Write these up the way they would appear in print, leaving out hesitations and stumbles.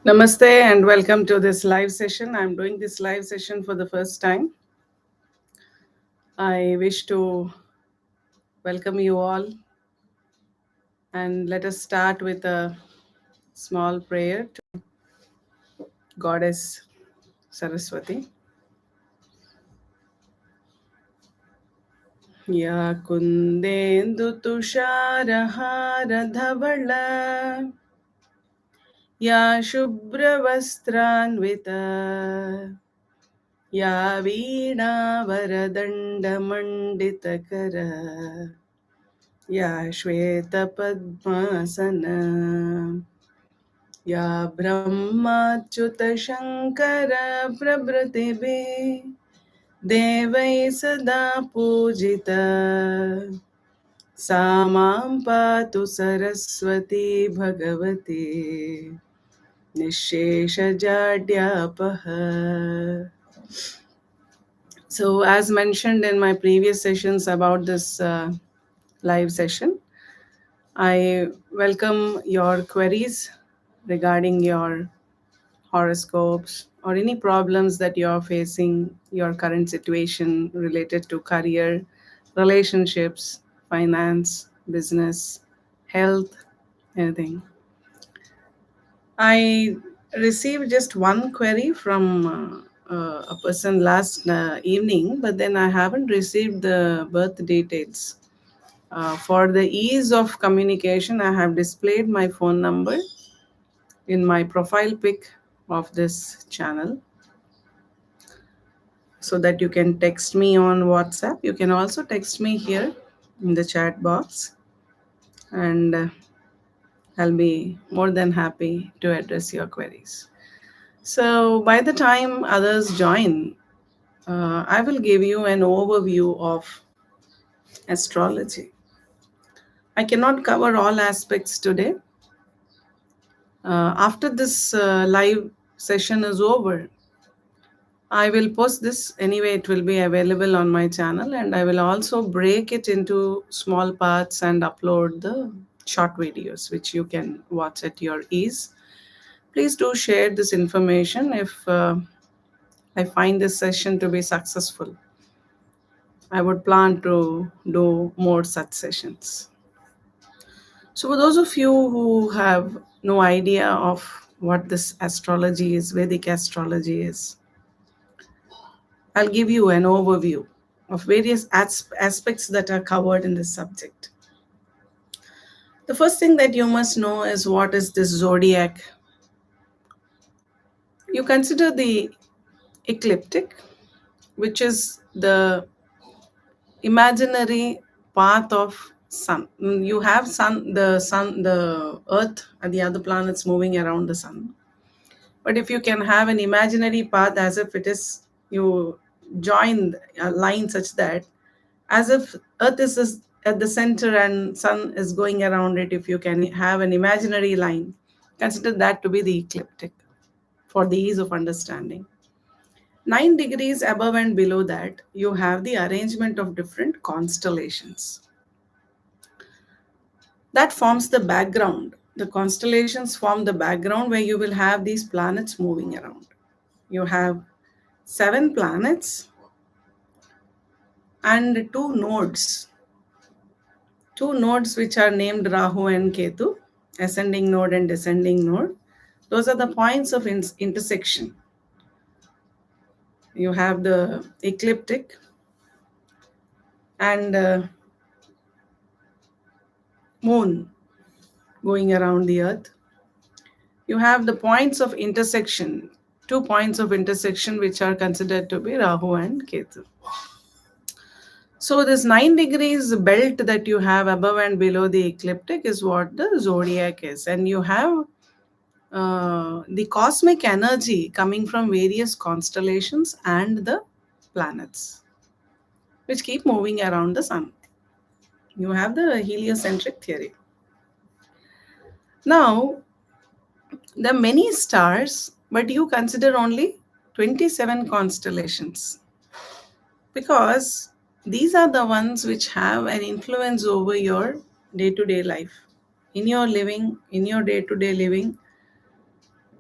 Namaste and welcome to this live session. I'm doing this live session for the first time. I wish to welcome you all and let us start with a small prayer to Goddess Saraswati. Ya kundendu tusharahara dhavala Ya shubravastranvita Ya veena varadandamandita Ya Shweta-padmasana, Ya Brahma-Achyuta-Shankara Prabhratibhe, Devai Sada Pujita, Sa Maam Patu Saraswati Bhagavati, Nisheshajadyapaha. So, as mentioned in my previous sessions about this live session, I welcome your queries regarding your horoscopes or any problems that you are facing, your current situation related to career, relationships, finance, business, health, anything. I received just one query from a person last evening, but then I haven't received the birth details. For the ease of communication, I have displayed my phone number in my profile pic of this channel so that you can text me on WhatsApp. You can also text me here in the chat box, and I'll be more than happy to address your queries. So, by the time others join, I will give you an overview of astrology. I cannot cover all aspects today. After this live session is over, I will post this anyway, it will be available on my channel, and I will also break it into small parts and upload the short videos which you can watch at your ease. Please do share this information if I find this session to be successful. I would plan to do more such sessions. So, for those of you who have no idea of what this astrology is, Vedic astrology is, I'll give you an overview of various aspects that are covered in this subject. The first thing that you must know is what is this zodiac. You consider the ecliptic, which is the imaginary path of sun. You have sun, the earth, and the other planets moving around the sun. But if you can have an imaginary path as if it is, you join a line such that as if earth is at the center and sun is going around it, if you can have an imaginary line, consider that to be the ecliptic for the ease of understanding. 9 degrees above and below that, you have the arrangement of different constellations that forms the background. The constellations form the background where you will have these planets moving around. You have 7 planets and 2 nodes. 2 nodes which are named Rahu and Ketu, ascending node and descending node. Those are the points of intersection. You have the ecliptic and moon going around the earth. You have the points of intersection, 2 points of intersection which are considered to be Rahu and Ketu. So this 9 degrees belt that you have above and below the ecliptic is what the zodiac is. And you have the cosmic energy coming from various constellations and the planets, which keep moving around the sun. You have the heliocentric theory. Now, there are many stars, but you consider only 27 constellations because these are the ones which have an influence over your day to day life. In your living, in your day to day living,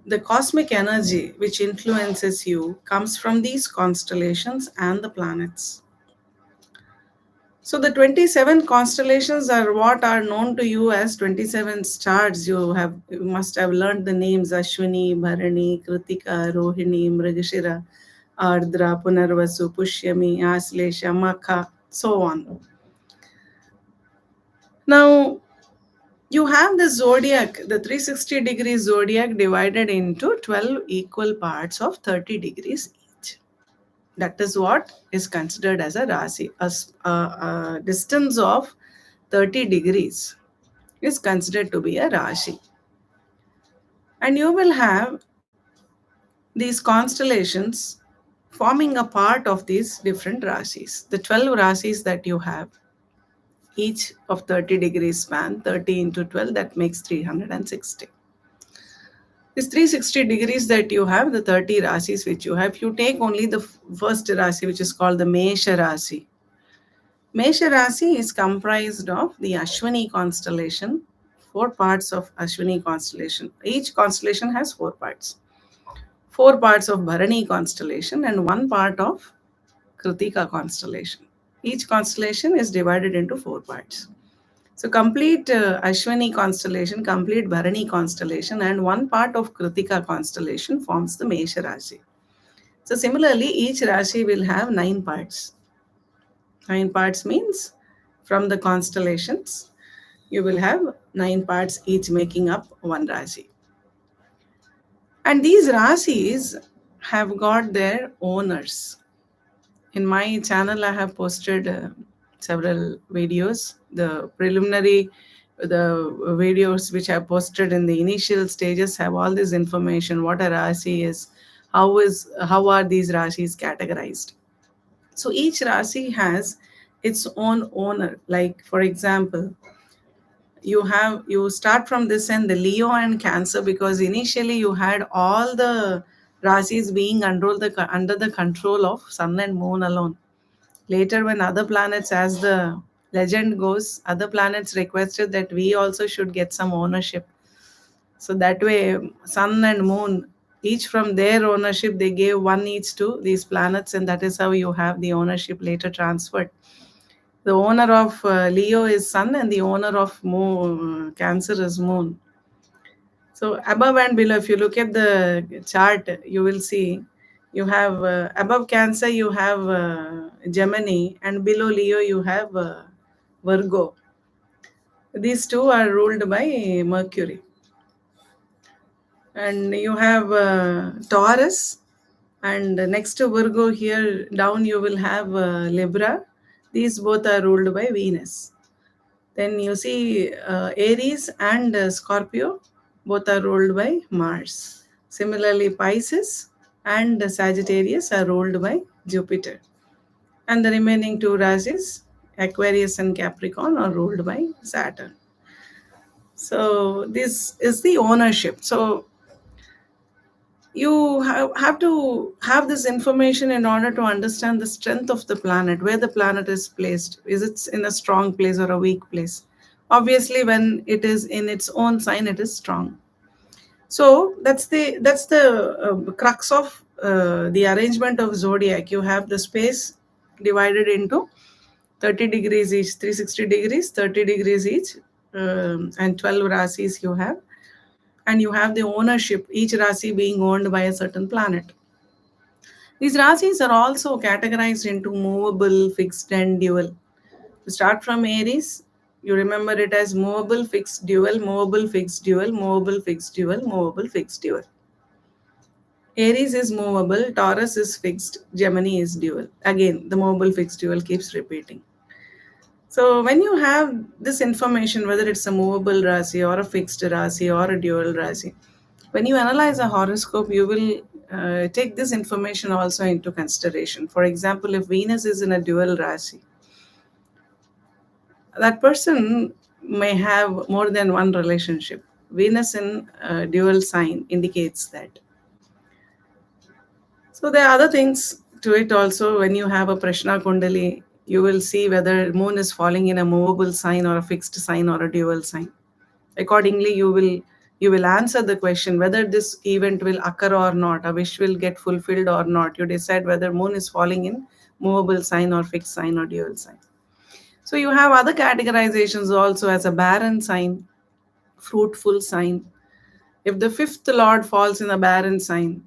The cosmic energy which influences you comes from these constellations and the planets. So the 27 constellations are what are known to you as 27 stars. You must have learned the names Ashwini, Bharani, Kritika, Rohini, Mrigashira, Ardra, Punarvasu, Pushyami, Aslesha, Makha, so on. Now you have the zodiac, the 360-degree zodiac divided into 12 equal parts of 30 degrees each. That is what is considered as a rasi. A distance of 30 degrees is considered to be a rashi. And you will have these constellations forming a part of these different rashis. The 12 rashis that you have, each of 30 degrees span, 30 into 12, that makes 360. These 360 degrees that you have, the 30 rasis which you have, you take only the first rasi, which is called the Mesha Rasi. Mesha Rasi is comprised of the Ashwini constellation, four parts of Ashwini constellation. Each constellation has four parts of Bharani constellation, and one part of Kritika constellation. Each constellation is divided into four parts. So, complete Ashwini constellation, complete Bharani constellation, and one part of Kritika constellation forms the Mesha Rashi. So, similarly, each Rashi will have 9 parts. 9 parts means from the constellations, you will have 9 parts, each making up one Rashi. And these Rashis have got their owners. In my channel, I have posted several videos. The videos which I posted in the initial stages have all this information: what a Rashi is, how are these Rashis categorized. So each Rashi has its own owner. Like for example, you start from this end, the Leo and Cancer, because initially you had all the Rashis being under the control of Sun and Moon alone. Later, when other planets, as the legend goes, other planets requested that we also should get some ownership. So that way, Sun and Moon, each from their ownership, they gave one each to these planets, and that is how you have the ownership later transferred. The owner of Leo is Sun, and the owner of Cancer is Moon. So above and below, if you look at the chart, you will see you have above Cancer, you have Gemini, and below Leo, you have Virgo. These two are ruled by Mercury. And you have Taurus, and next to Virgo, here down, you will have Libra. These both are ruled by Venus. Then you see Aries and Scorpio, both are ruled by Mars. Similarly, Pisces and Sagittarius are ruled by Jupiter. And the remaining two rasis, Aquarius and Capricorn, are ruled by Saturn. So this is the ownership. So you have to have this information in order to understand the strength of the planet, where the planet is placed. Is it in a strong place or a weak place? Obviously, when it is in its own sign, it is strong. So that's the crux of the arrangement of zodiac. You have the space divided into 30 degrees each, 360 degrees, 30 degrees each, and 12 rasis you have. And you have the ownership, each rasi being owned by a certain planet. These rasis are also categorized into movable, fixed, and dual. To start from Aries, you remember it as movable, fixed, dual, movable, fixed, dual, movable, fixed, dual, movable, fixed, dual. Aries is movable, Taurus is fixed, Gemini is dual. Again, the movable, fixed, dual keeps repeating. So when you have this information, whether it's a movable rasi or a fixed rasi or a dual rasi, when you analyze a horoscope, you will take this information also into consideration. For example, if Venus is in a dual rasi, that person may have more than one relationship. Venus in dual sign indicates that. So there are other things to it also. When you have a Prashna Kundali, you will see whether moon is falling in a movable sign or a fixed sign or a dual sign. Accordingly, you will You will answer the question whether this event will occur or not, a wish will get fulfilled or not. You decide whether moon is falling in movable sign or fixed sign or dual sign. So you have other categorizations also as a barren sign, fruitful sign. If the fifth lord falls in a barren sign,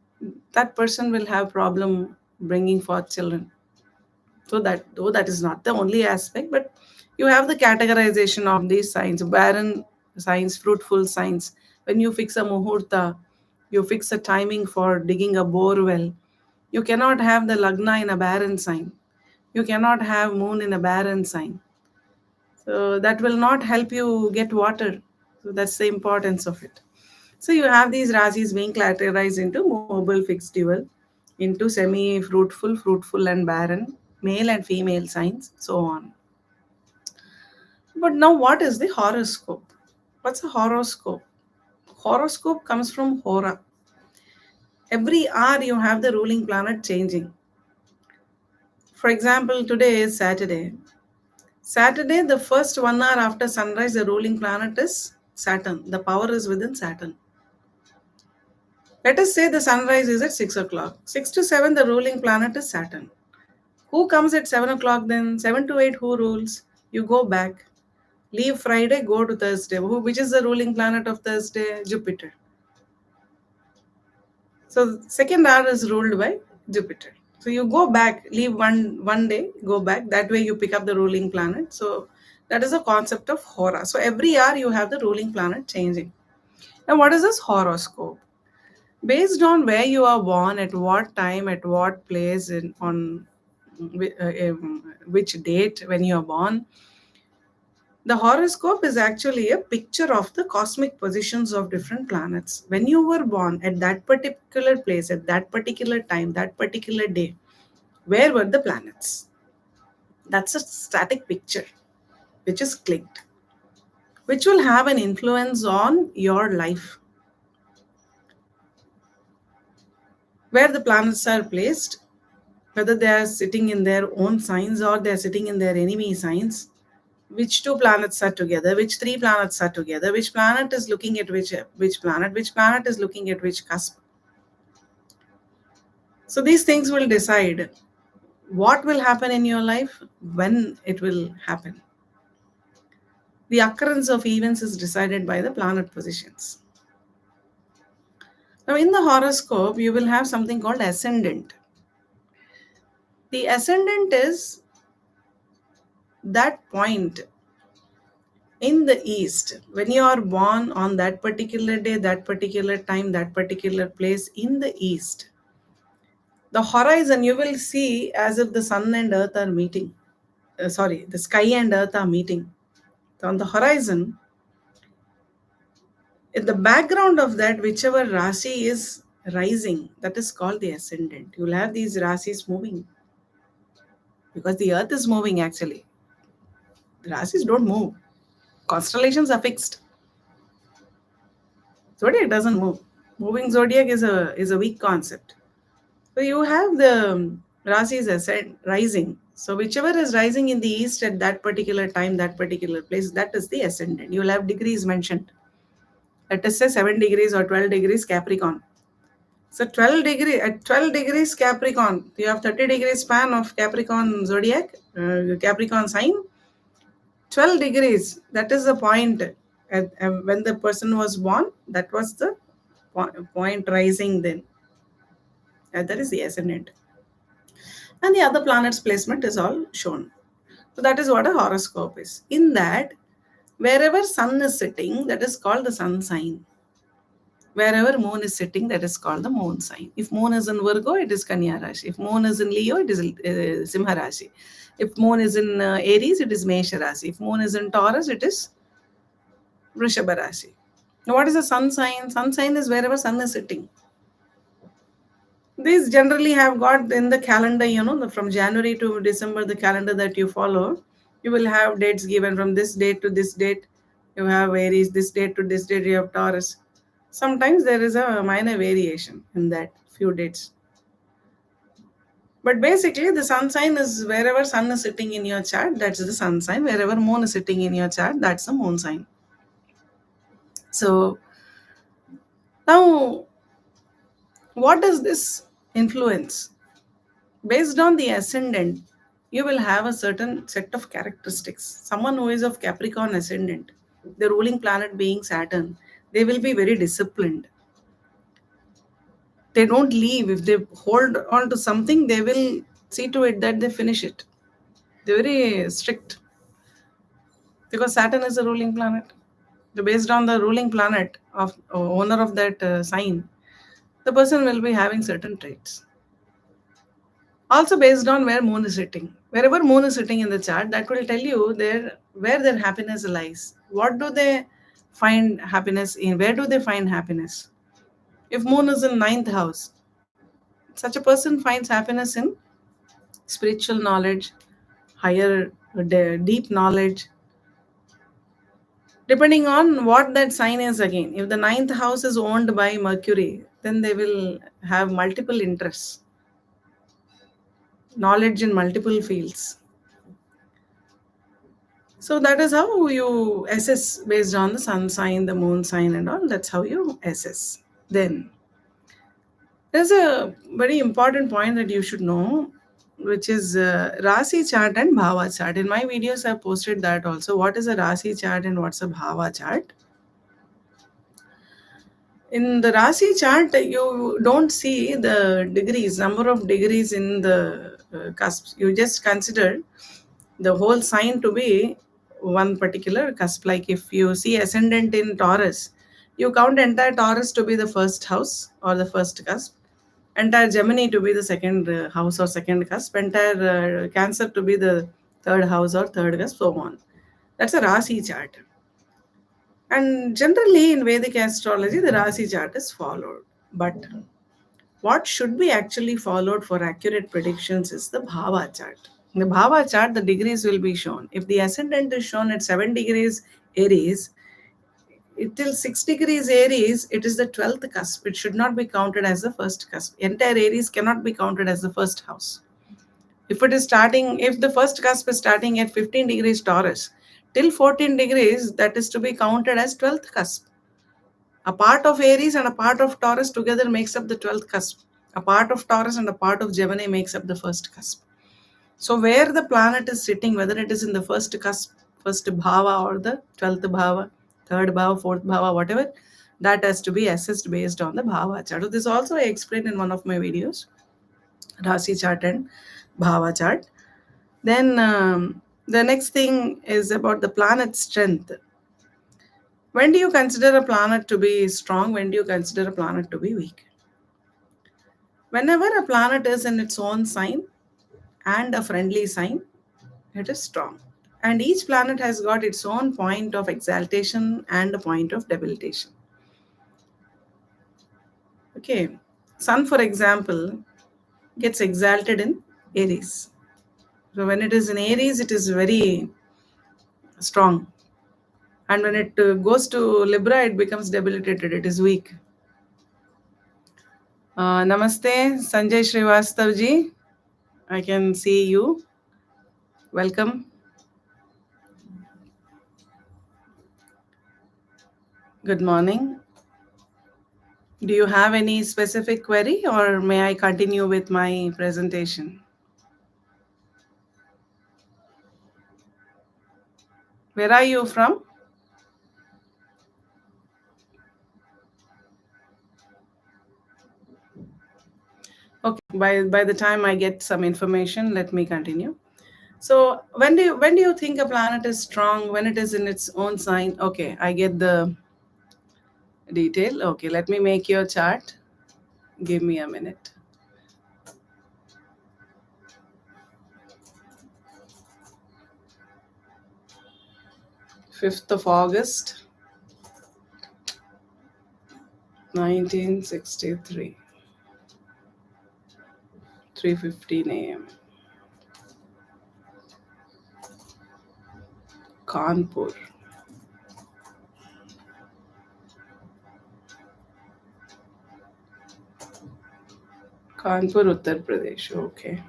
that person will have problem bringing forth children. So that, though that is not the only aspect, but you have the categorization of these signs: barren signs, fruitful signs. When you fix a muhurta, you fix a timing for digging a bore well. You cannot have the lagna in a barren sign. You cannot have moon in a barren sign. So that will not help you get water. So that's the importance of it. So you have these rasis being categorized into mobile, fixed, dual, into semi-fruitful, fruitful and barren, male and female signs, so on. But now what is the horoscope? What's a horoscope? Horoscope comes from hora. Every hour you have the ruling planet changing. For example, today is Saturday. Saturday, the first 1 hour after sunrise, the ruling planet is Saturn. The power is within Saturn. Let us say the sunrise is at 6 o'clock. 6 to 7, the ruling planet is Saturn. Who comes at 7 o'clock then? 7 to 8, who rules? You go back. Leave Friday, go to Thursday. Which is the ruling planet of Thursday? Jupiter. So second hour is ruled by Jupiter. So you go back, leave one day, go back. That way you pick up the ruling planet. So that is the concept of hora. So every hour you have the ruling planet changing. Now what is this horoscope? Based on where you are born, at what time, at what place, on which date when you are born, the horoscope is actually a picture of the cosmic positions of different planets. When you were born at that particular place, at that particular time, that particular day, where were the planets? That's a static picture which is clicked, which will have an influence on your life. Where the planets are placed, whether they are sitting in their own signs or they are sitting in their enemy signs, which two planets are together, which three planets are together, which planet is looking at which planet is looking at which cusp. So these things will decide what will happen in your life, when it will happen. The occurrence of events is decided by the planet positions. Now in the horoscope you will have something called ascendant. The ascendant is that point in the east when you are born on that particular day, that particular time, that particular place in the east. The horizon you will see as if the sun and earth are meeting. Sorry, the sky and earth are meeting. So on the horizon, in the background of that, whichever Rasi is rising, that is called the ascendant. You will have these Rasis moving because the earth is moving actually. The Rasis don't move. Constellations are fixed. Zodiac doesn't move. Moving zodiac is a weak concept. So you have the Rasis ascend rising. So whichever is rising in the east at that particular time, that particular place, that is the ascendant. You will have degrees mentioned. Let us say 7 degrees or 12 degrees Capricorn. So 12 degrees Capricorn, you have 30 degrees span of Capricorn zodiac, Capricorn sign. 12 degrees, that is the point when the person was born. That was the point rising then. That is the ascendant. And the other planets placement is all shown. So that is what a horoscope is. In that, wherever sun is sitting, that is called the sun sign. Wherever moon is sitting, that is called the moon sign. If moon is in Virgo, it is Kanya Rashi. If moon is in Leo, it is Simha Rashi. If moon is in Aries, it is Mesha Rashi. If moon is in Taurus, it is Vrishabha Rashi. Now, what is the sun sign? Sun sign is wherever sun is sitting. These generally have got in the calendar, from January to December, the calendar that you follow, you will have dates given from this date to this date. You have Aries, this date to this date, you have Taurus. Sometimes there is a minor variation in that few dates. But basically, the sun sign is wherever sun is sitting in your chart, that's the sun sign. Wherever moon is sitting in your chart, that's the moon sign. So Now, what does this influence? Based on the ascendant, you will have a certain set of characteristics. Someone who is of Capricorn ascendant, the ruling planet being Saturn, they will be very disciplined. They don't leave. If they hold on to something, they will see to it that they finish it. They're very strict because Saturn is a ruling planet. So based on the ruling planet of owner of that sign, the person will be having certain traits. Also based on where moon is sitting. Wherever moon is sitting in the chart, that will tell you where their happiness lies. What do they find happiness in? Where do they find happiness? If moon is in ninth house, such a person finds happiness in spiritual knowledge, higher, deep knowledge, depending on what that sign is again. If the ninth house is owned by Mercury, then they will have multiple interests, knowledge in multiple fields. So that is how you assess based on the sun sign, the moon sign, and all. That's how you assess. Then there's a very important point that you should know, which is Rasi chart and Bhava chart. In my videos, I've posted that also. What is a Rasi chart and what's a Bhava chart? In the Rasi chart, you don't see the degrees, number of degrees in the cusps. You just consider the whole sign to be one particular cusp. Like if you see ascendant in Taurus, you count entire Taurus to be the first house or the first cusp, entire Gemini to be the second house or second cusp, entire Cancer to be the third house or third cusp, so on. That's a Rasi chart. And generally in Vedic astrology, the Rasi chart is followed. But what should be actually followed for accurate predictions is the Bhava chart. In the Bhava chart, the degrees will be shown. If the ascendant is shown at 7 degrees Aries, till 6 degrees Aries, it is the 12th cusp. It should not be counted as the first cusp. Entire Aries cannot be counted as the first house. If the first cusp is starting at 15 degrees Taurus, till 14 degrees, that is to be counted as 12th cusp. A part of Aries and a part of Taurus together makes up the 12th cusp. A part of Taurus and a part of Gemini makes up the first cusp. So, where the planet is sitting, whether it is in the first cusp, first bhava, or the 12th bhava, third bhava, fourth bhava, whatever, that has to be assessed based on the bhava chart. So this also I explained in one of my videos, Rasi chart and bhava chart. Then the next thing is about the planet strength. When do you consider a planet to be strong? When do you consider a planet to be weak? Whenever a planet is in its own sign and a friendly sign, it is strong. And each planet has got its own point of exaltation and a point of debilitation. Okay. Sun, for example, gets exalted in Aries. So when it is in Aries, it is very strong. And when it goes to Libra, it becomes debilitated. It is weak. Namaste, Sanjay Srivastav ji. I can see you. Welcome. Good morning. Do you have any specific query or may I continue with my presentation? Where are you from? Okay, by the time I get some information, let me continue. So when do you think a planet is strong? When it is in its own sign? Okay, I get the detail. Okay, let me make your chart. Give me a minute. 5th of August, 1963, 3:15 a.m. Kanpur. Kanpur, Uttar Pradesh. Okay.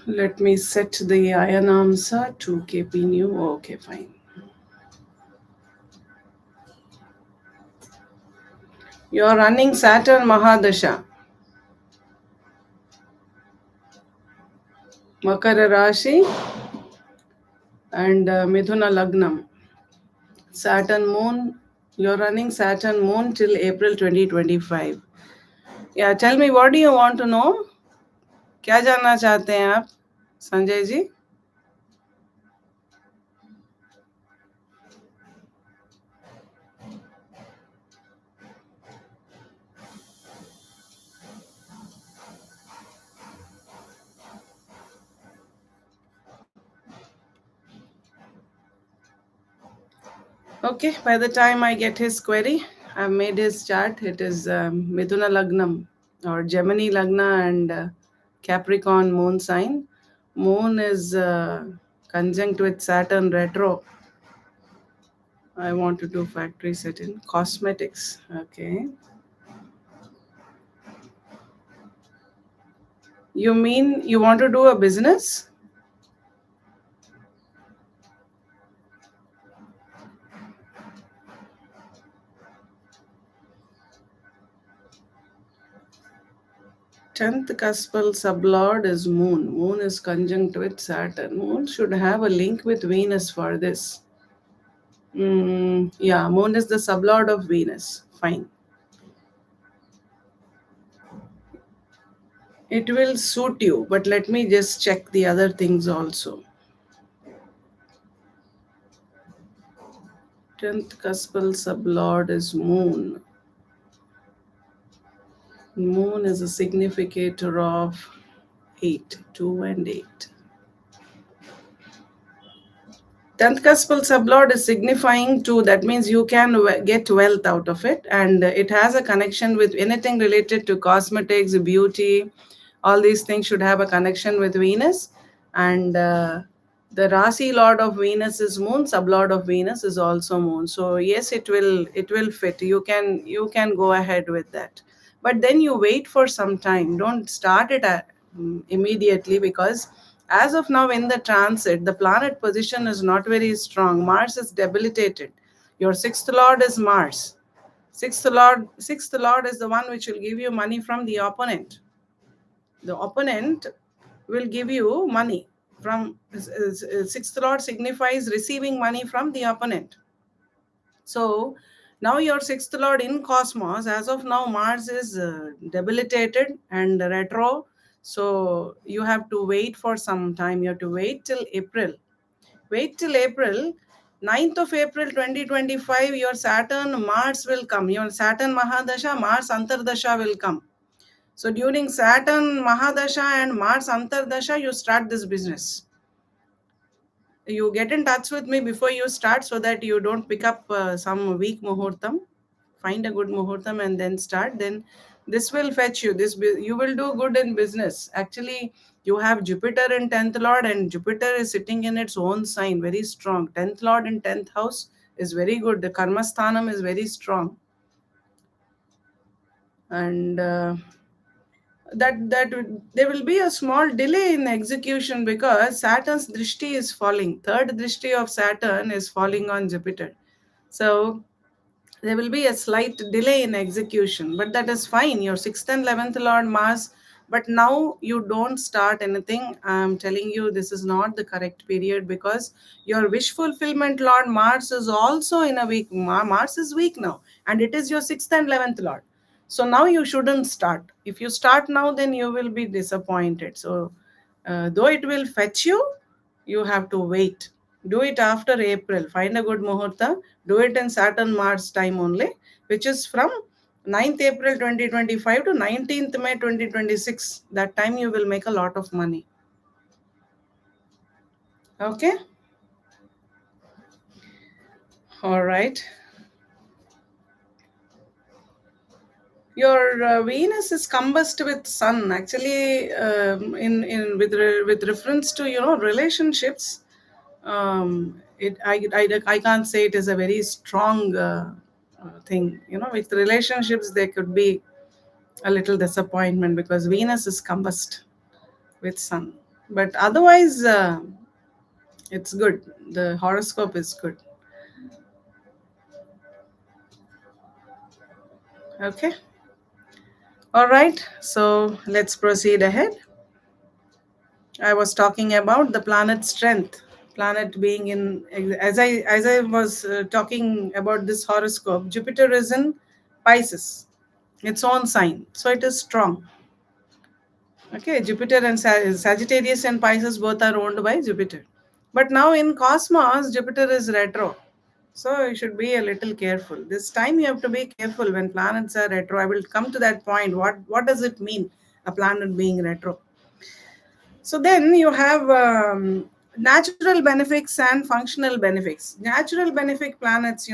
Let me set the iron answer to KP new. Okay, fine. You're running Saturn Mahadasha, Makara Rashi, and Mithuna Lagnam. Saturn Moon, you're running Saturn Moon till April 2025. Yeah, tell me, what do you want to know? क्या जानना चाहते हैं आप Sanjay ji? Okay, by the time I get his query, I've made his chart. It is Mithuna Lagnam or Gemini Lagna and Capricorn moon sign. Moon is conjunct with Saturn retro. I want to do factory set in cosmetics. Okay. You mean you want to do a business? 10th cuspal sublord is Moon. Moon is conjunct with Saturn. Moon should have a link with Venus for this. Yeah, Moon is the sublord of Venus. Fine. It will suit you, but let me just check the other things also. 10th cuspal sublord is Moon. Moon is a significator of 8, 2 and 8. 10th cuspal sublord is signifying to, that means you can get wealth out of it, and it has a connection with anything related to cosmetics, beauty. All these things should have a connection with Venus, and the Rasi lord of Venus is Moon, sublord of Venus is also Moon. So yes, it will fit. You can go ahead with that, but then you wait for some time. Don't start it immediately, because as of now in the transit, the planet position is not very strong. Mars is debilitated. Your sixth lord is Mars. Sixth lord is the one which will give you money from the opponent. The opponent will give you money from sixth lord signifies receiving money from the opponent. So now your sixth lord in cosmos, as of now, Mars is debilitated and retro. So you have to wait for some time. You have to wait till April. Wait till April. 9th of April 2025, your Saturn Mars will come. Your Saturn Mahadasha, Mars Antardasha will come. So during Saturn Mahadasha and Mars Antardasha, you start this business. You get in touch with me before you start, so that you don't pick up some weak muhurtam. Find a good muhurtam and then start. Then this will fetch you. You will do good in business. Actually, you have Jupiter in 10th lord, and Jupiter is sitting in its own sign, very strong. 10th lord in 10th house is very good. The karma sthanam is very strong, and there will be a small delay in execution, because Saturn's drishti is falling. Third drishti of Saturn is falling on Jupiter. So there will be a slight delay in execution, but that is fine. Your 6th and 11th lord Mars, but now you don't start anything. I'm telling you, this is not the correct period, because your wish fulfillment lord Mars is also in a week. Mars is weak now, and it is your 6th and 11th lord. So now you shouldn't start. If you start now, then you will be disappointed. So though it will fetch you, you have to wait. Do it after April. Find a good muhurta. Do it in Saturn Mars time only, which is from 9th April 2025 to 19th May 2026. That time you will make a lot of money. Okay? All right. Your Venus is combust with Sun. Actually, with reference to relationships, I can't say it is a very strong thing. With relationships there could be a little disappointment, because Venus is combust with Sun. But otherwise, it's good. The horoscope is good. Okay. All right. So let's proceed ahead. I was talking about the planet strength. Planet being in, as I was talking about this horoscope, Jupiter is in Pisces, its own sign, so it is strong. Okay, Jupiter and Sagittarius and Pisces both are owned by Jupiter. But now in cosmos, Jupiter is retro. So you should be a little careful. This time you have to be careful when planets are retro. I will come to that point. What does it mean, a planet being retro? So then you have natural benefits and functional benefits. Natural benefit planets,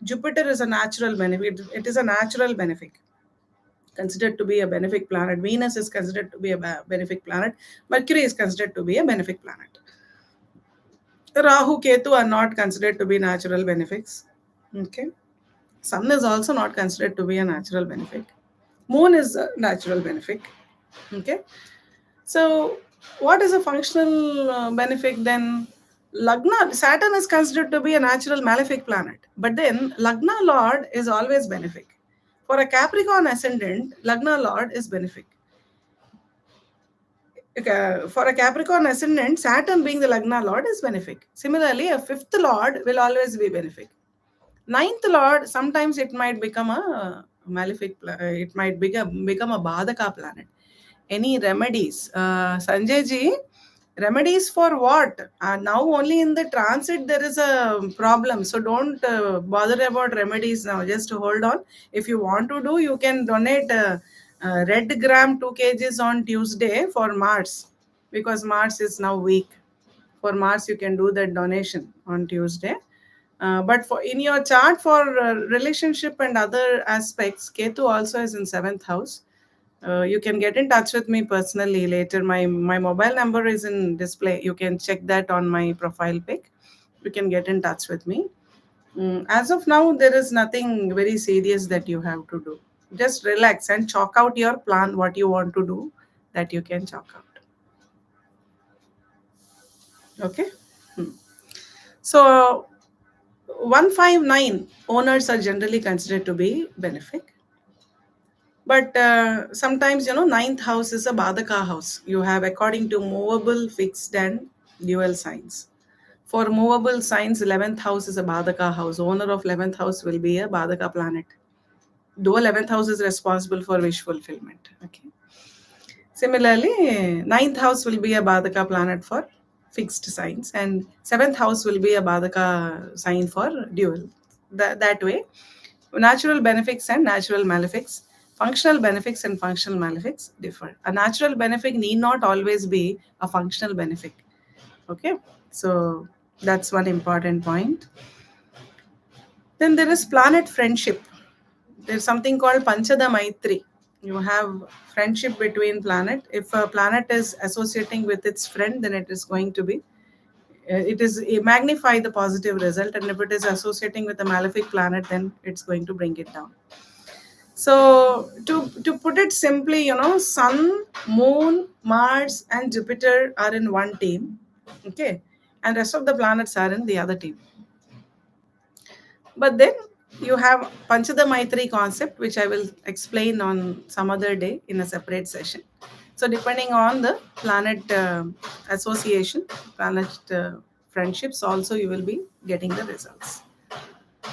Jupiter is a natural benefit. It is a natural benefit, considered to be a benefic planet. Venus is considered to be a benefic planet. Mercury is considered to be a benefic planet. Rahu, Ketu are not considered to be natural benefics. Okay. Sun is also not considered to be a natural benefic. Moon is a natural benefic. Okay. So, what is a functional benefic then? Lagna, Saturn is considered to be a natural malefic planet, but then Lagna Lord is always benefic. For a Capricorn ascendant, Lagna Lord is benefic. Okay, for a Capricorn ascendant, Saturn being the Lagna Lord is benefic. Similarly, a fifth Lord will always be benefic. Ninth Lord, sometimes it might become a malefic, it might become a Badaka planet. Any remedies? Sanjay ji, remedies for what? Now only in the transit there is a problem. So don't bother about remedies now. Just hold on. If you want to do, you can donate red gram 2 kgs on Tuesday for Mars, because Mars is now weak. For Mars, you can do that donation on Tuesday. But for in your chart for relationship and other aspects, Ketu also is in seventh house. You can get in touch with me personally later. My mobile number is in display. You can check that on my profile pic. You can get in touch with me. As of now, there is nothing very serious that you have to do. Just relax and chalk out your plan, what you want to do, that you can chalk out. Okay. So 159 owners are generally considered to be benefic. But sometimes, ninth house is a Badaka house. You have according to movable, fixed, and dual signs. For movable signs, 11th house is a Badaka house. Owner of 11th house will be a Badaka planet. Though 11th house is responsible for wish fulfillment. Okay. Similarly, ninth house will be a Badaka planet for fixed signs, and seventh house will be a Badaka sign for dual. That way, natural benefics and natural malefics, functional benefics and functional malefics differ. A natural benefic need not always be a functional benefic. Okay, so that's one important point. Then there is planet friendship. There's something called Panchada Maitri. You have friendship between planet. If a planet is associating with its friend, then it is going to be it magnify the positive result, and if it is associating with a malefic planet, then it's going to bring it down. So to put it simply, Sun, Moon, Mars, and Jupiter are in one team, okay, and rest of the planets are in the other team. But then you have Panchada Maitri concept, which I will explain on some other day in a separate session. So depending on the planet association, planet friendships, also you will be getting the results.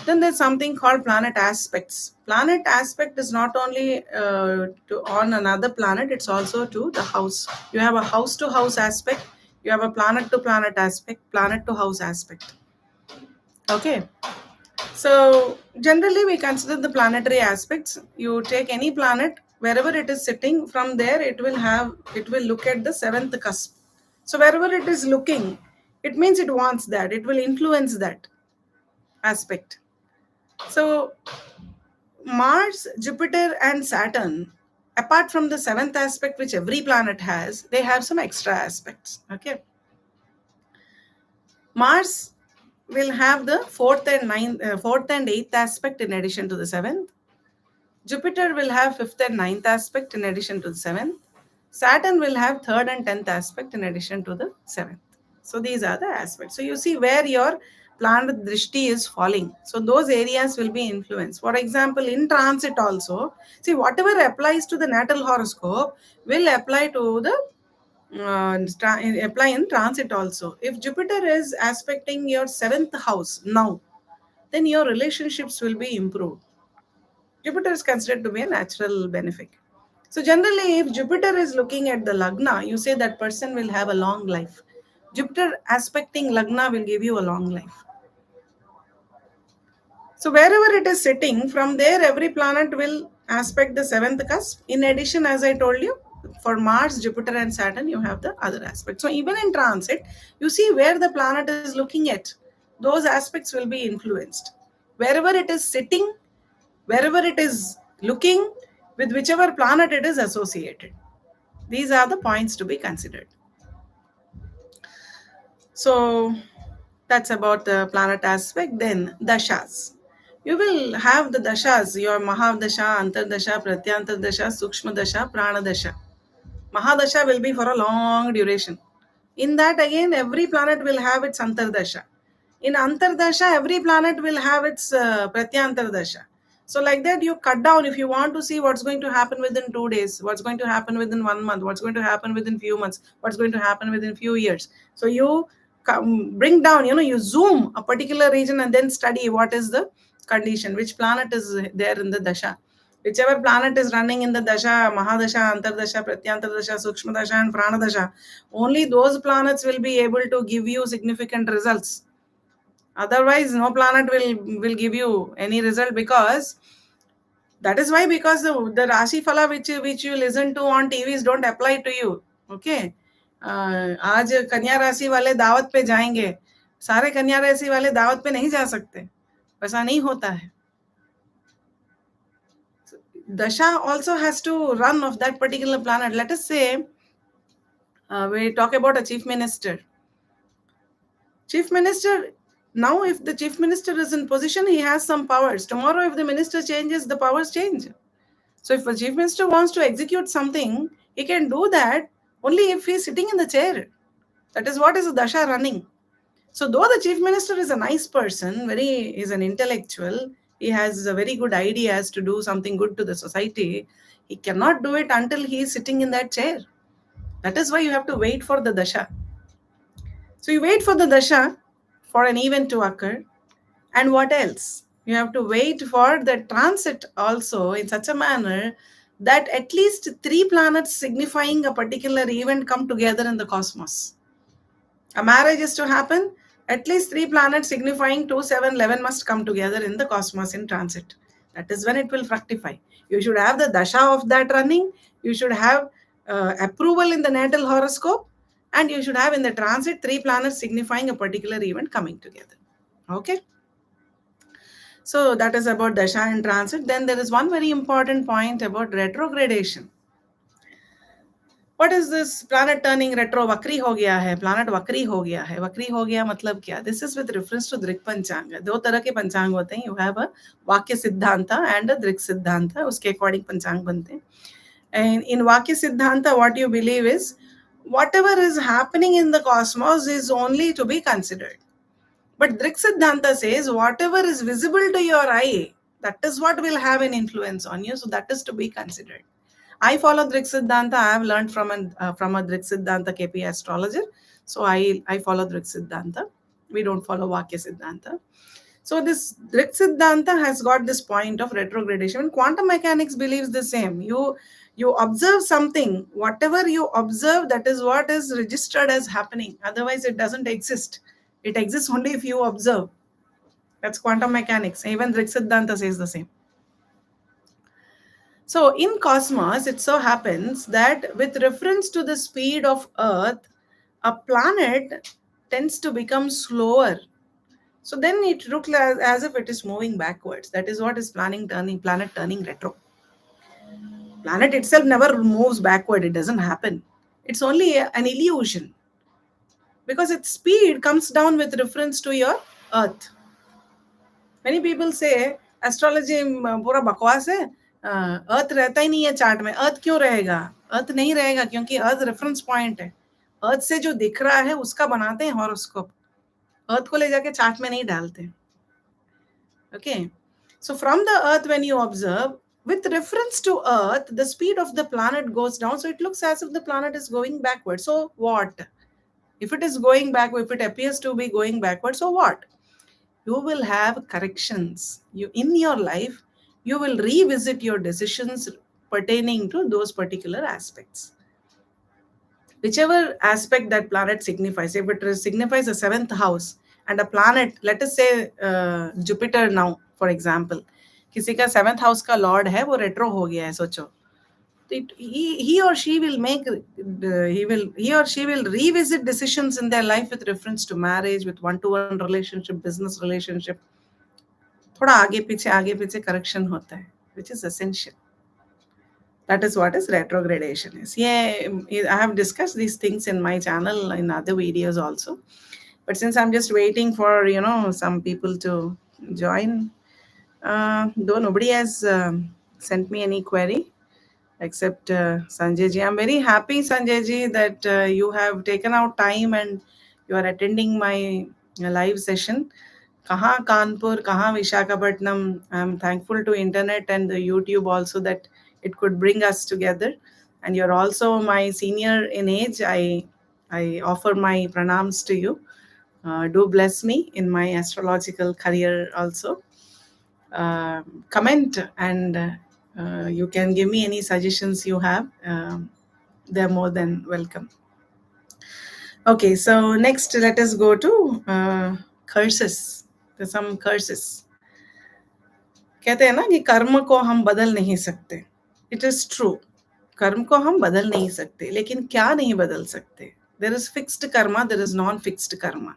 Then there's something called planet aspects. Planet aspect is not only to on another planet, it's also to the house. You have a house to house aspect, you have a planet to planet aspect, planet to house aspect. Okay. So generally we consider the planetary aspects. You take any planet, wherever it is sitting, from there it will look at the seventh cusp. So wherever it is looking, it means it wants that, it will influence that aspect. So Mars, Jupiter, and Saturn, apart from the seventh aspect which every planet has, they have some extra aspects. Okay. Mars will have the fourth and eighth aspect in addition to the seventh. Jupiter will have fifth and ninth aspect in addition to the seventh. Saturn will have third and 10th aspect in addition to the seventh. So these are the aspects. So you see where your planet drishti is falling. So those areas will be influenced. For example, in transit also, see whatever applies to the natal horoscope will apply to the apply in transit also. If Jupiter is aspecting your seventh house now, then your relationships will be improved. Jupiter is considered to be a natural benefic. So generally, if Jupiter is looking at the Lagna, you say that person will have a long life. Jupiter aspecting Lagna will give you a long life. So wherever it is sitting, from there every planet will aspect the seventh cusp. In addition, as I told you, for Mars, Jupiter, and Saturn, you have the other aspects. So even in transit, you see where the planet is looking at, those aspects will be influenced. Wherever it is sitting, wherever it is looking, with whichever planet it is associated. These are the points to be considered. So that's about the planet aspect. Then dashas. You will have the dashas, your Mahadasha, Antardasha, Pratyantardasha, Sukshma Dasha, Prana Dasha. Mahadasha will be for a long duration. In that, again, every planet will have its Antardasha. In Antardasha, every planet will have its Pratyantardasha. So, like that, you cut down if you want to see what's going to happen within 2 days, what's going to happen within 1 month, what's going to happen within few months, what's going to happen within few years. So, you bring down, you zoom a particular region and then study what is the condition, which planet is there in the Dasha. Whichever planet is running in the Dasha, Mahadasha, Antardasha, Pratyantardasha, Sukshma Dasha, and Prana Dasha, only those planets will be able to give you significant results. Otherwise, no planet will give you any result, because that is why, because the Rashi Phala which you listen to on TVs don't apply to you. Okay. आज कन्या राशि वाले दावत पे जाएंगे, सारे कन्या राशि वाले दावत पे नहीं जा सकते, ऐसा नहीं होता है. Dasha also has to run of that particular planet. Let us say we talk about a chief minister. Chief minister, now if the chief minister is in position, he has some powers. Tomorrow, if the minister changes, the powers change. So if a chief minister wants to execute something, he can do that only if he is sitting in the chair. That is what is the dasha running. So though the chief minister is a nice person, is an intellectual, he has a very good ideas to do something good to the society, he cannot do it until he is sitting in that chair. That is why you have to wait for the dasha. So you wait for the dasha for an event to occur. And what else? You have to wait for the transit also in such a manner that at least three planets signifying a particular event come together in the cosmos. A marriage is to happen, at least three planets signifying 2, 7, 11 must come together in the cosmos in transit. That is when it will fructify. You should have the dasha of that running, you should have approval in the natal horoscope, and you should have in the transit three planets signifying a particular event coming together. Okay. So that is about dasha and transit. Then there is one very important point about retrogradation. What is this planet turning retro? वक्री हो गया है, planet वक्री हो गया है. वक्री हो गया मतलब क्या? This is with reference to दृक् पंचांग. दो तरह के पंचांग होते हैं. You have a वाक्य सिद्धांता and a दृक् सिद्धांता. उसके according पंचांग बनते हैं. And in वाक्य Siddhanta, what you believe is whatever is happening in the cosmos is only to be considered. But Drik Siddhanta says whatever is visible to your eye, that is what will have an influence on you. So that is to be considered. I follow Drik Siddhanta. I have learned from a Drik Siddhanta KP astrologer. So I follow Drik Siddhanta. We don't follow Vakya Siddhanta. So this Drik Siddhanta has got this point of retrogradation. Quantum mechanics believes the same. You observe something, whatever you observe, that is what is registered as happening. Otherwise, it doesn't exist. It exists only if you observe. That's quantum mechanics. Even Drik Siddhanta says the same. So in cosmos, it so happens that with reference to the speed of Earth, a planet tends to become slower. So then it looks as if it is moving backwards. That is what is planet turning retro. Planet itself never moves backward. It doesn't happen. It's only an illusion, because its speed comes down with reference to your Earth. Many people say astrology पूरा बकवास है, अर्थ रहता ही नहीं है chart में। अर्थ क्यों रहेगा? अर्थ नहीं रहेगा क्योंकि अर्थ रेफरेंस पॉइंट है। अर्थ से जो दिख रहा है उसका बनाते हैं हॉरोस्कोप। अर्थ को ले जाके चार्ट में नहीं डालते। Okay. So from the earth, when you observe, with reference to earth, the speed of the planet goes down. So it looks as if the planet is going backward. So what? If it is going backward, if it appears to be going backward, so what? You will have corrections. You in your life, you will revisit your decisions pertaining to those particular aspects. Whichever aspect that planet signifies, if it signifies a seventh house and a planet, let us say Jupiter now, for example, किसी का seventh house का Lord है वो retro हो गया है, सोचो तो he or she will make he or she will revisit decisions in their life with reference to marriage, with one to one relationship, business relationship. थोड़ा आगे पीछे करेक्शन होता है, which is essential. That is what is retrogradation is. Yeah, I have discussed these things in my channel in other videos also. But since I'm just waiting for some people to join, though nobody has sent me any query except Sanjay ji. I'm very happy, Sanjay ji, that you have taken out time and you are attending my live session. Kaha Kanpur, Kaha Vishakhapatnam. I'm thankful to internet and the YouTube also that it could bring us together. And you're also my senior in age. I offer my pranams to you. Do bless me in my astrological career also. Comment and you can give me any suggestions you have. They're more than welcome. Okay, so next let us go to curses. There's some curses. कहते हैं ना कि कर्म को हम बदल नहीं सकते. It is true. कर्म को हम बदल नहीं सकते, लेकिन क्या नहीं बदल सकते? There is fixed karma, there is non-fixed karma.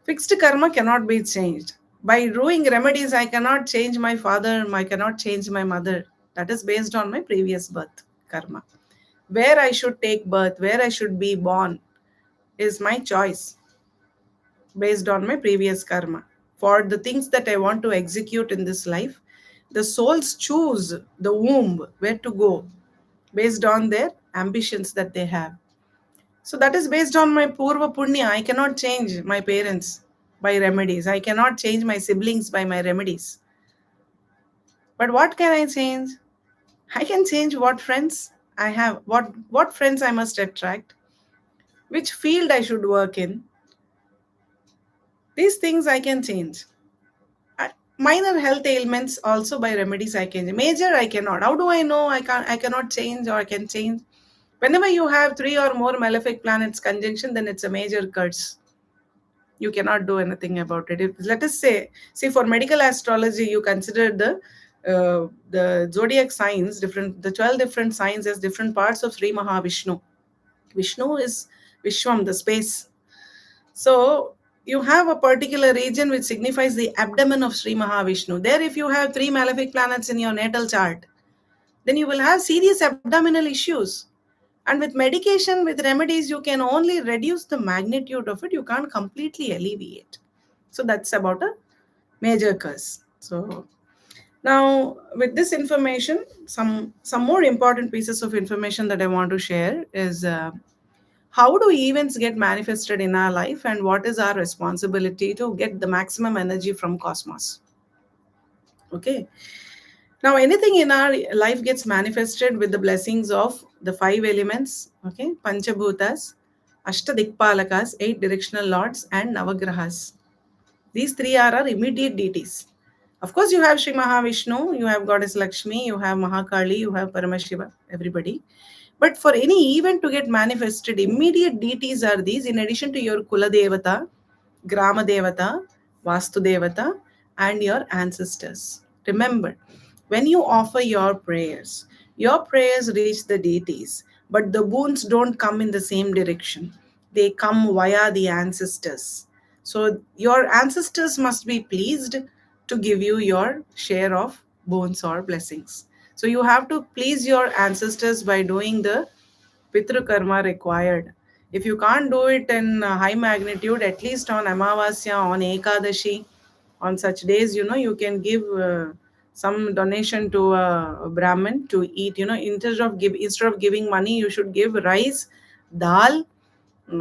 Fixed karma cannot be changed. By doing remedies, I cannot change my father, I cannot change my mother. That is based on my previous birth karma. Where I should take birth, where I should be born is my choice based on my previous karma. For the things that I want to execute in this life, the souls choose the womb where to go based on their ambitions that they have. So that is based on my purva punya. I cannot change my parents by remedies. I cannot change my siblings by my remedies. But what can I change? I can change what friends I have, what friends I must attract, which field I should work in. These things I can change. Minor health ailments also by remedies I can. Major I cannot. How do I know I cannot change or I can change? Whenever you have 3 or more malefic planets conjunction, then it's a major curse. You cannot do anything about it. Let us say, see, for medical astrology, you consider the zodiac signs, the 12 different signs as different parts of Sri Mahavishnu. Vishnu is Vishwam, the space. So you have a particular region which signifies the abdomen of Sri Mahavishnu. There, if you have 3 malefic planets in your natal chart, then you will have serious abdominal issues. And with medication, with remedies, you can only reduce the magnitude of it. You can't completely alleviate. So that's about a major curse. So now with this information, some more important pieces of information that I want to share is how do events get manifested in our life and what is our responsibility to get the maximum energy from cosmos. Okay. Now, anything in our life gets manifested with the blessings of the 5 elements, okay, Panchabhutas, Ashtadikpalakas, 8 directional lords, and Navagrahas. These 3 are our immediate deities. Of course, you have Sri Mahavishnu, you have Goddess Lakshmi, you have Mahakali, you have Paramashiva, everybody. But for any event to get manifested, immediate deities are these, in addition to your Kula Devata, Grama Devata, Vastu Devata, and your ancestors. Remember, when you offer your prayers reach the deities, but the boons don't come in the same direction. They come via the ancestors. So your ancestors must be pleased to give you your share of boons or blessings. So you have to please your ancestors by doing the Pitru karma required. If you can't do it in high magnitude, at least on Amavasya, on Ekadashi, on such days, you can give some donation to a Brahmin to eat. Instead of giving money, you should give rice, dal,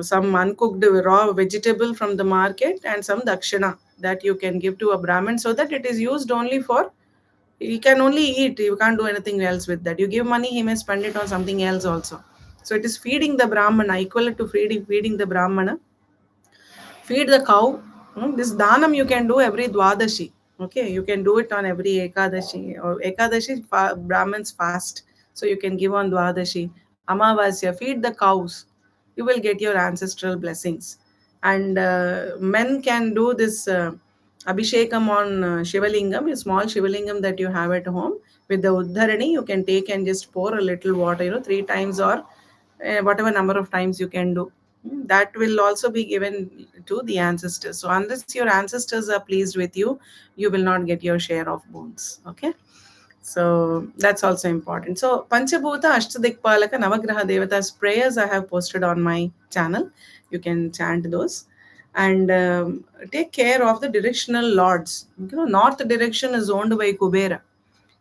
some uncooked raw vegetable from the market, and some dakshina that you can give to a Brahmin, so that it is used only for, you can only eat, you can't do anything else with that. You give money, he may spend it on something else also. So it is feeding the Brahmana, equal to feeding the Brahmana. Feed the cow. This dhanam you can do every Dwadashi. Okay, you can do it on every Ekadashi. Or Ekadashi, Brahmins fast. So you can give on Dwadashi. Amavasya, feed the cows. You will get your ancestral blessings. And men can do this Abhishekam on Shivalingam, a small Shivalingam that you have at home. With the Uddharani, you can take and just pour a little water, 3 times, or whatever number of times you can do. That will also be given to the ancestors. So unless your ancestors are pleased with you, you will not get your share of boons. Okay. So that's also important. So Panchabhuta Ashtadikpalaka Navagraha Devatas prayers I have posted on my channel. You can chant those. And take care of the directional lords. North direction is owned by Kubera.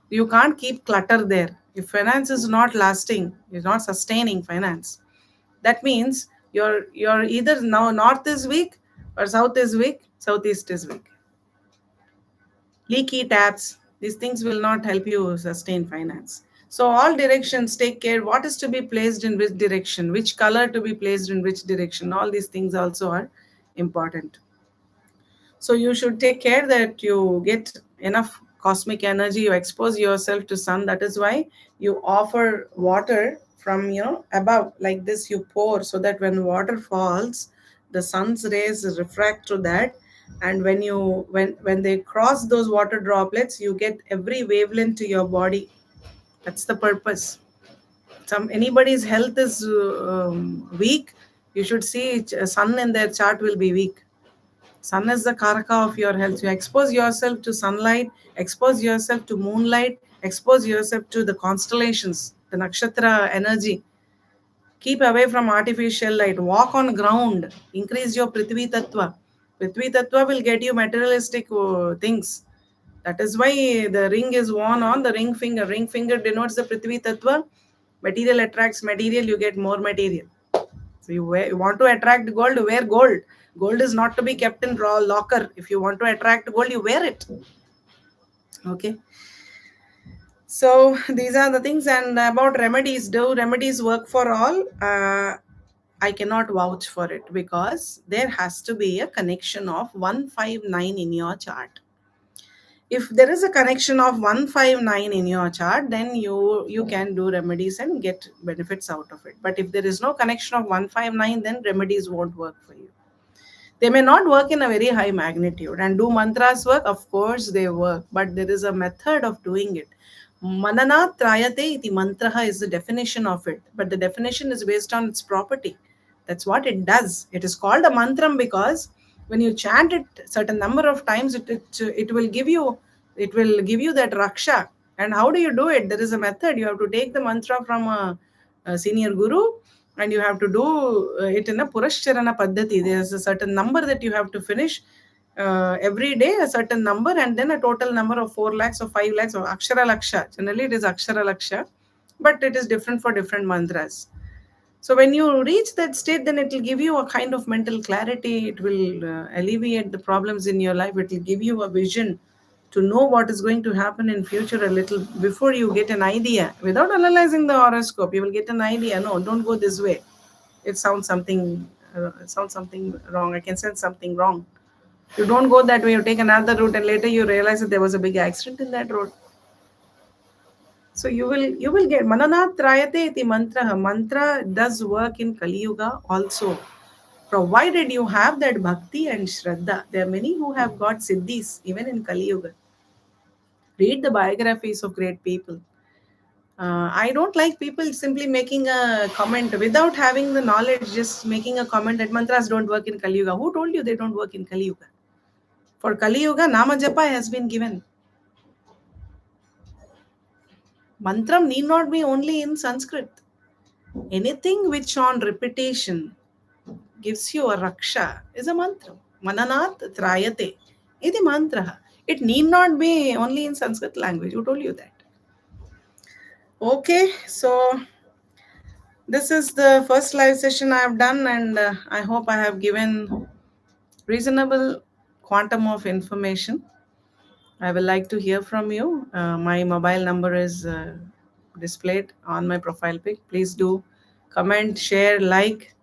You can't keep clutter there. If finance is not lasting, is not sustaining finance, that means you're either now north is weak, or south is weak, southeast is weak. Leaky taps, these things will not help you sustain finance. So all directions, take care what is to be placed in which direction, which color to be placed in which direction. All these things also are important. So you should take care that you get enough cosmic energy, you expose yourself to sun. That is why you offer water from above, like this you pour, so that when water falls, the sun's rays refract to that. And when they cross those water droplets, you get every wavelength to your body. That's the purpose. Some anybody's health is weak, you should see sun in their chart will be weak. Sun is the karaka of your health. You expose yourself to sunlight, expose yourself to moonlight, expose yourself to the constellations, the nakshatra energy. Keep away from artificial light. Walk on ground. Increase your Prithvi Tattva. Prithvi Tattva will get you materialistic things. That is why the ring is worn on the ring finger. Ring finger denotes the Prithvi Tattva. Material attracts material, you get more material. So you want to attract gold, wear gold. Gold is not to be kept in raw locker. If you want to attract gold, you wear it. Okay. So these are the things. And about remedies, do remedies work for all? I cannot vouch for it, because there has to be a connection of 159 in your chart. If there is a connection of 159 in your chart, then you can do remedies and get benefits out of it. But if there is no connection of 159, then remedies won't work for you. They may not work in a very high magnitude. And do mantras work? Of course they work, but there is a method of doing it. Manana trayate iti mantraha is the definition of it, but the definition is based on its property. That's what it does. It is called a mantram because when you chant it certain number of times, it will give you that raksha. And how do you do it? There is a method. You have to take the mantra from a senior guru, and you have to do it in a Purashcharana Paddhati. There's a certain number that you have to finish every day, a certain number, and then a total number of 4 lakhs or 5 lakhs or Akshara Laksha. Generally, it is Akshara Laksha, but it is different for different mantras. So when you reach that state, then it will give you a kind of mental clarity. It will alleviate the problems in your life. It will give you a vision to know what is going to happen in future a little before you get an idea. Without analyzing the horoscope, you will get an idea. No, don't go this way. It sounds something wrong. I can sense something wrong. You don't go that way. You take another route, and later you realize that there was a big accident in that road. So you will get mananat trayate iti mantra. Mantra does work in Kali Yuga also, provided you have that bhakti and shraddha. There are many who have got siddhis even in Kali Yuga. Read the biographies of great people. I don't like people simply making a comment without having the knowledge, just making a comment that mantras don't work in Kali Yuga. Who told you they don't work in Kali Yuga? For Kali Yuga, Nama Japa has been given. Mantram need not be only in Sanskrit. Anything which on repetition gives you a raksha is a mantra. Mananat trayate. Iti mantra. It need not be only in Sanskrit language. Who told you that? Okay, so this is the first live session I have done, and I hope I have given reasonable quantum of information. I will like to hear from you. My mobile number is displayed on my profile pic. Please do comment, share, like.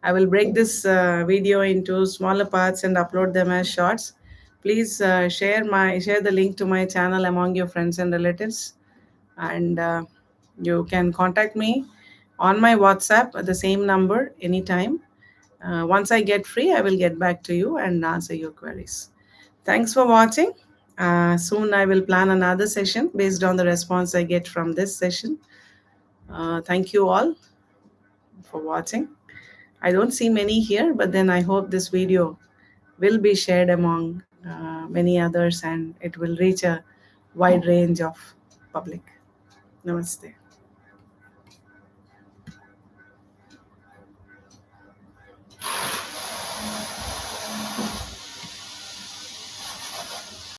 I will break this video into smaller parts and upload them as shorts. Please share the link to my channel among your friends and relatives, and you can contact me on my WhatsApp at the same number anytime. Once I get free, I will get back to you and answer your queries. Thanks for watching. Soon I will plan another session based on the response I get from this session. Thank you all for watching. I don't see many here, but then I hope this video will be shared among many others and it will reach a wide range of public. Namaste.